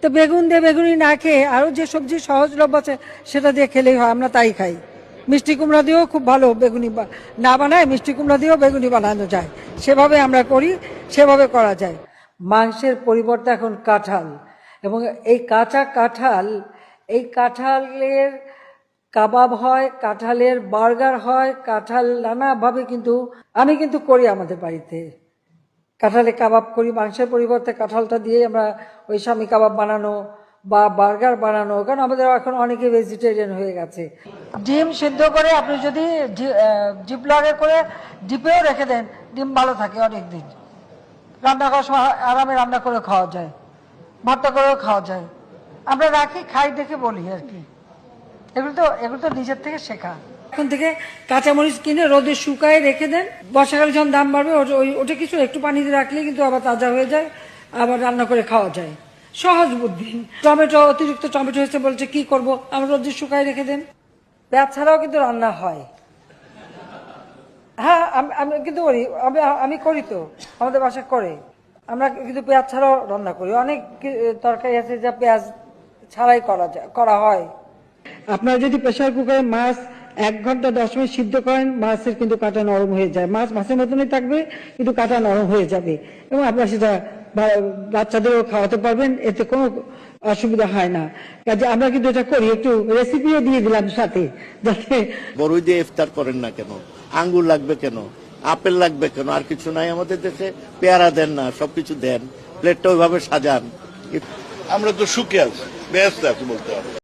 তো বেগুন দিয়ে বেগুনি না খেয়ে আরও যে সবজি সহজলভ্য আছে সেটা দিয়ে খেলেই হয়, আমরা তাই খাই। মিষ্টি কুমড়া দিয়েও খুব ভালো বেগুনি না বানায়, মিষ্টি কুমড়া দিয়েও বেগুনি বানানো যায়, সেভাবে আমরা করি, সেভাবে করা যায়। মাংসের পরিবর্তে এখন কাঁঠাল, এবং এই কাঁচা কাঁঠাল, এই কাঁঠালের কাবাব হয়, কাঁঠালের বার্গার হয়, কাঁঠাল নানাভাবে কিন্তু আমি কিন্তু করি আমাদের বাড়িতে। কাঁঠালে কাবাব করি, মাংসের পরিবর্তে কাঁঠালটা দিয়ে আমরা ওই স্বামী কাবাব বানানো বা বার্গার বানানো, কারণ আমাদের এখন অনেকে ভেজিটেরিয়ান হয়ে গেছে। ডিম সিদ্ধ করে আপনি যদি জিপলগে করে ডিপেও রেখে দেন, ডিম ভালো থাকে অনেক দিন। রান্না করার সময় আরামে রান্না করে খাওয়া যায়, ভর্তা করেও খাওয়া যায়। আমরা রাখি, খাই দেখে বলি আর কি। এগুলো তো নিজের থেকে শেখা। এখন থেকে কাঁচামরিচ কিনে রোদে শুকায় রেখে দেন, বর্ষাকালে যখন দাম বাড়বে ওটা কিছু একটু পানিতে রাখলে কিন্তু আবার তাজা হয়ে যায়, আবার রান্না করে খাওয়া যায়। সহজ বুদ্ধি। টমেটো, অতিরিক্ত টমেটো হয়েছে বলছে কি করব, আমরা রোদে শুকায় রেখে দেন। পেঁয়াজ ছাড়াও কিন্তু রান্না হয়। হ্যাঁ, আমি কিন্তু করি, আমি করি তো, আমাদের বাসা করে। আমরা কিন্তু পেঁয়াজ ছাড়াও রান্না করি। অনেক তরকারি আছে যা পেঁয়াজ ছাড়াই করা হয়। আপনারা যদি প্রেসার কুকারে মাছ 1 ঘন্টা 10 মিনিট সিদ্ধ করেন, মাছের কিন্তু কাঁটা নরম হয়ে যায়। মাছ মাছের মতনই থাকবে, কিন্তু কাঁটা নরম হয়ে যাবে, এবং আপনারা সেটা বাচ্চাদেরও খাওয়াতে পারবেন, এতে কোনো অসুবিধা হয় না। কাজে আমরা কিন্তু এটা করি, একটু রেসিপিও দিয়ে দিলাম সাথে, যাতে। বড়ই দিয়ে ইফতার করেন না কেন? আঙ্গুর লাগবে কেন? আপেল লাগবে কেন? আর কিছু নাই আমাদের দেশে? পেয়ারা দেন না, সবকিছু দেন, প্লেটটা ওইভাবে সাজান। আমরা তো সুখে আছি, ব্যস্ত আছি বলতে হবে।